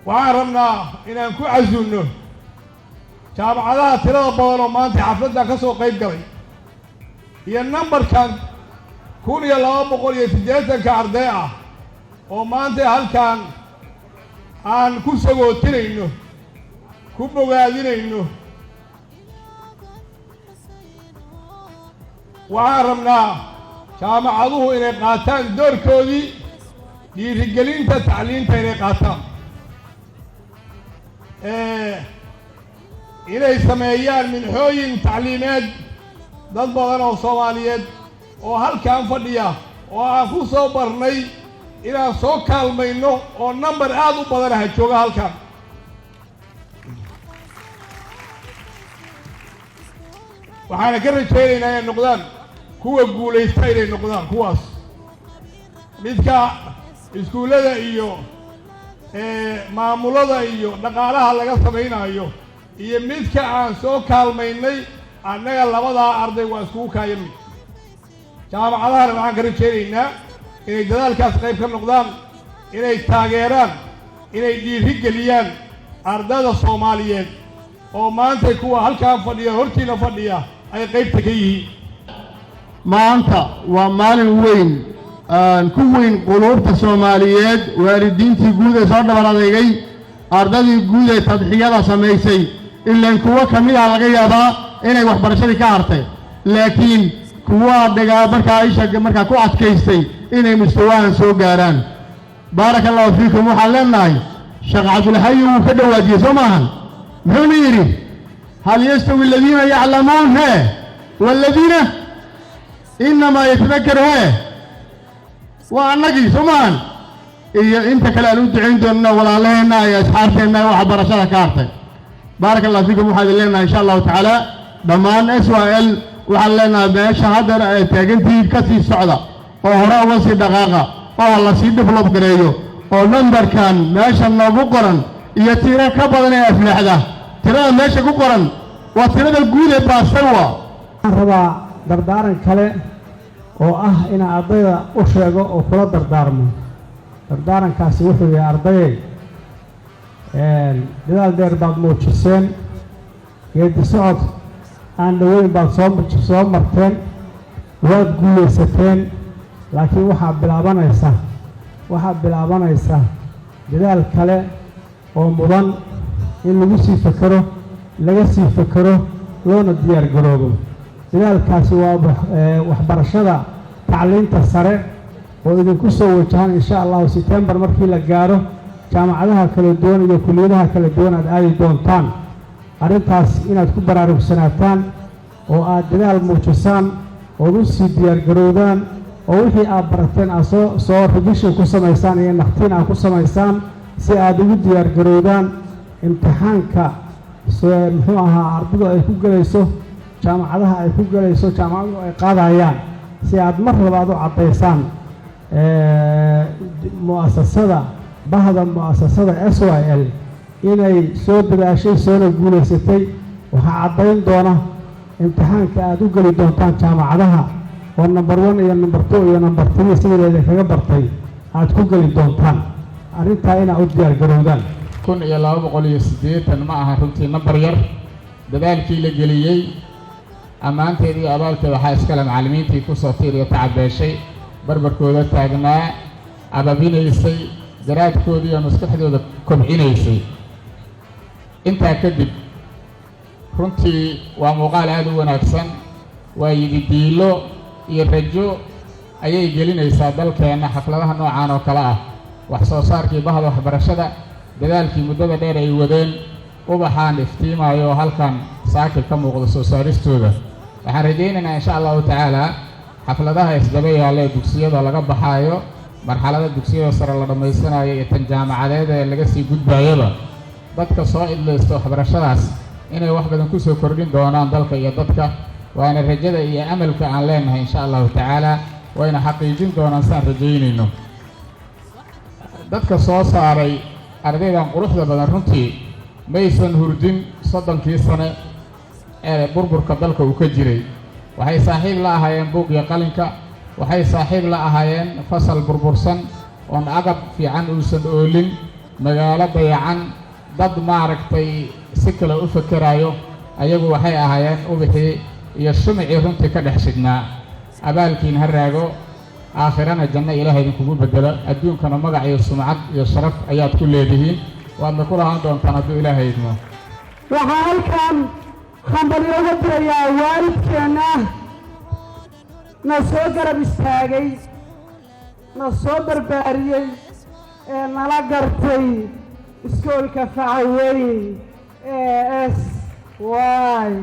وعرفنا إن أنكو عزونه جامعة ترى بولو ما أنت حفلتنا كسو قيد قوي هي النمبر كان كون يلا بقول يتجاهل كأرداء وما أنت هل كان عن كسو ترينه كوبو قادرينه وعرفنا جامعة إن قاتان دور كودي يرجلين تتعلين تاني قاتان إلى سمايان من حوين تعليمات ضد بغنا الصوماليات وهل كان فضيا وعفو صبرني إلى سوكال منه والنمبر آدو بدنا هتشوفه هل كان وحنا كرر شيء لنا النقدان هو يقول يستاهل النقدان كواس ميتكا إسكولة إيو maamulada iyo dhaqaalaha laga sameeynayo iyo midka aan soo kaalmaynay annaga labada arday waa isku kaayimid jaamacadaha waxaan ka rajaynaynaa inay dadaalkaas qayb ka noqdaan inay taageeraan inay dhiirigeliyaan ardayda Soomaaliyeed oo maanta kuwa halkaan fadhiya hortiina fadhiya ay qaybta ka yihiin maanta waa maalin weyn كوين قلوب الصوماليات واردين تجود صار بلادي أرضي جود تضحية سميسي إلا إن كوا كمية على جيابا إنه وحبر شركة عرته لكن كوا دجا بركة عيشة مركا كوا عسكيسي إنه مستوى سوق جاران بارك الله فيكم وحلنا شغعة الحي وكذا وادي زمان منيري هل يستوي الذين يعلمون والذين إنما يتذكر وأنجي سمان إيه أنت كلا نود عندنا ولا لنا يا أصحابنا وحبر شركاتك بارك الله فيكم وحد لنا إن شاء الله تعالى ضمان إسرائيل وحلنا بشهادة تجنتي كثير السعودة وهراء وسي دقاقة والله سيد فلوب كريو ونمبر كان ماشى النبوكرن يتيرا كبرنا أفلح ده ترى ماشى كبرن وترى الجودة باسوا ربع دردار كله oo ina ardayda u sheego oo kula dardaarmo dardaarankaasi wuxuu yahay arday dadaal dheer baad muujiseen geedi socod aan dhaweyn baad soo marteen waad guuleysateen laakiin waxaa bilaabanaysa dadaal kale oo mudan in laga sii fakaro loona diyaar garoobo dadaalkaasi waa waxbarashada tacliinta sare oo idinku soo wajahan insha Allah September markii la gaaro jaamacadaha kala duwan iyo kulliyadaha kala duwan aad aadi doontaan arintaas inaad ku baraarugsanataan oo aad dadaal muujisaan oo u sii diyaar garoodaan oo wixii aad barateen aad soo revision ku samaysaan iyo naqtiin aad ku samaysaan si aad ugu diyaar garoodaan imtixaanka muxuu ahaa ardaydu ay ku galayso jaamacadaha ay ku galayso jaamacadu ay qaadayaan si aad mar labaad u cadeysaan mu'asasada SYL inay soo dadaashay soo guuleysatay waxa cadeyn doona imtixaanka aad u gali doontaan jaamacadaha oo number 1 iyo number 2 iyo number 3 sideeda kaga bartay aad ku gali doontaan arinta ina u diyaar garoodaan 1280 ma aha runtii number yar dadaalkii la geliyay ammaanteedii iyo abaalkeeda waxaa iskale macallimiintii ku soo tiiriyo tacabeeshay barbarkooda taagnaa ababinaysay garaadkooda iyo maskaxdooda kobcinaysay intaa kadib runtii waa muuqaal aad u wanaagsan waa yididiilo iyo rajo ayay gelinaysaa dalkeenna xafladaha noocan oo kale ah wax soo saarkii bahda waxbarashada dadaalkii muddada dheer ay wadeen ubaxaan iftiimayo halkan saakib ka muuqda soo saaristooda waxaan rajaynaynaa insha allahu tacaala xafladaha isdaba yaalla ee dugsiyada laga baxaayo marxalada dugsiyada sare la dhammaysanayo iyo tan jaamacadeed ee laga sii gudbaayaba dadka soo idlaysta waxbarashadaas inay wax badan ku soo kordhin doonaan dalka iyo dadka waana rajada iyo amalka aan leenahay insha allahu tacaala wayna xaqiijin doonaan saan rajaynayno dadka soo saaray ardaydan quruxda badan runtii maysan hurdin 30kii sane ee burburka dalka uu ka jiray waxay saaxiib la ahaayeen buug iyo qalinka waxay saaxiib la ahaayeen fasal burbursan oon agab fiican uusan oolin magaalo dayacan dad maaragtay si kale u fakerayo ayagu waxay ahaayeen ubixii iyo shumicii runtii ka dhex shidnaa abaalkiin ha raago aakhirana janno ilaahay idinkugu bedelo adduunkana magac iyo sumcad iyo sharaf ayaad ku leedihiin waadna ku lahaan doontaan hadduu ilaahay idmo waxaa halkan hambalyo uga dirayaa waalidkeenna na soo garab istaagay na soo barbaariyey ee nala gartay iskoolka facaweyn ee SYL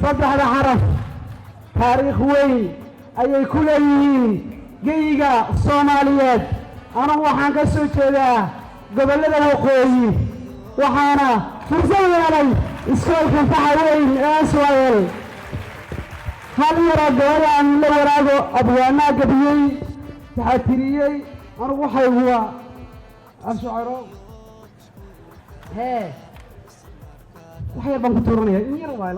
saddexda xaraf taariikh weyn ayay ku leeyihiin geyiga Soomaaliyeed anigu waxaan ka soo jeedaa gobollada waqooyi waxaana fursad yeelay iskoolka facaweyn ee SYL hal yaro gabadhaan la waraago abwaanaa gabiyey waxaa tiriyey anigu waxay huwa ashcaro waxyar baan ku tuuranaya in yar waay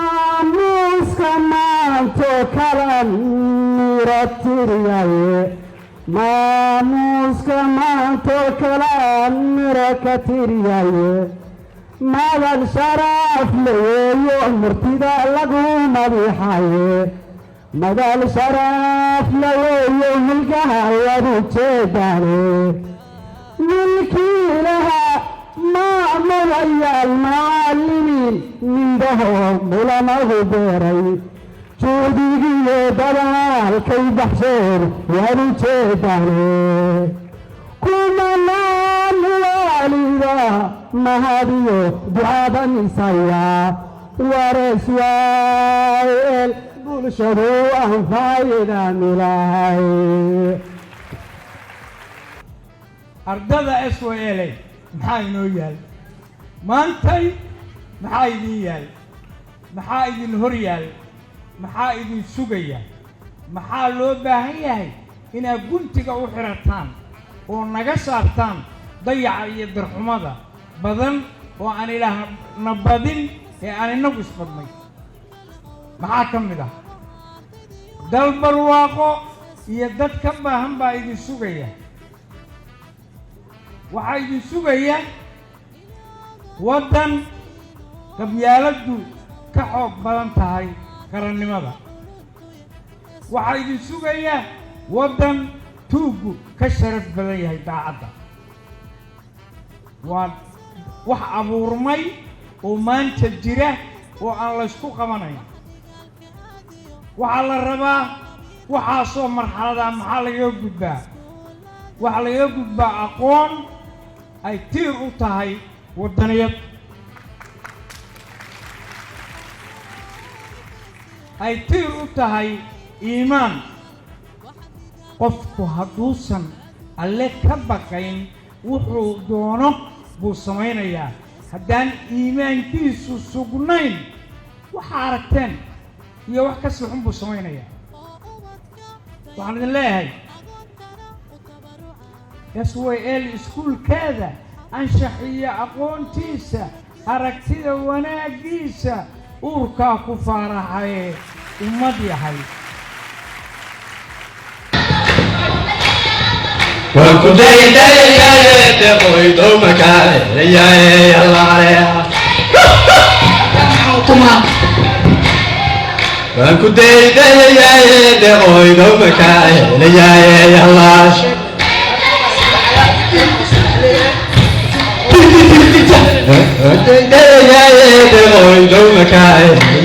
maamuuska maanto kala mira tiriyaye maamuuska maanto kala mira ka tiriyaye madal sharaf leeyo murtida lagu madixaye madal sharaf leeyo milkaha wadu jeedane milkii laha maamulayaal macallimiin mindhaho mulanagu beeray juudigiyo dadaalkay baxsheen wadu jeedane kumanaan waalida mahadiyo ducadamisaya wareeswaayeel bulshadu aan faayida milahay ardada SYL maxaa inoo yaal maantay maxaa idin yaal maxaa idin hor yaal maxaa idin sugaya maxaa loo baahan yahay inaad guntiga u xirataan oo naga saartaan dayaca iyo darxumada badan oo aan ilaahna badin ee aan inagu isbadnay maxaa ka mid ah dal barwaaqo iyo dad ka baahan baa idin sugaya waxaa idin sugaya waddan qabyaaladdu ka xoog badan tahay qarannimada waxaa idin sugaya waddan tuuggu ka sharaf badan yahay daacadda waa wax abuurmay oo maanta jira oo aan laysku qabanayn waxaa la rabaa waxaasoo marxaladaa maxaa lagaga gudbaa waxaa lagaga gudbaa aqoon ay tiir u tahay waddaniyad ay tiir u tahay iimaan qofku hadduusan alle ka baqayn wuxuu doono buu samaynayaa haddaan iimaankiisu sugnayn waxa aragteen iyo wax ka sii xun buu samaynayaa waxaan idin leeyahay SYL iskuulkeeda anshax iyo aqoontiisa aragtida wanaaggiisa uurkaa ku faaraxaye ummad yahay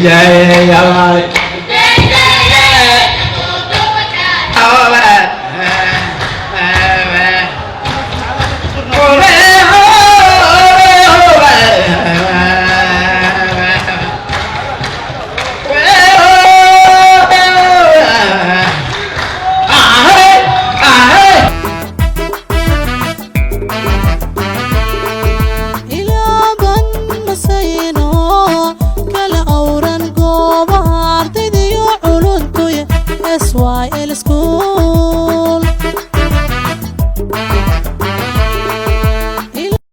Yeah,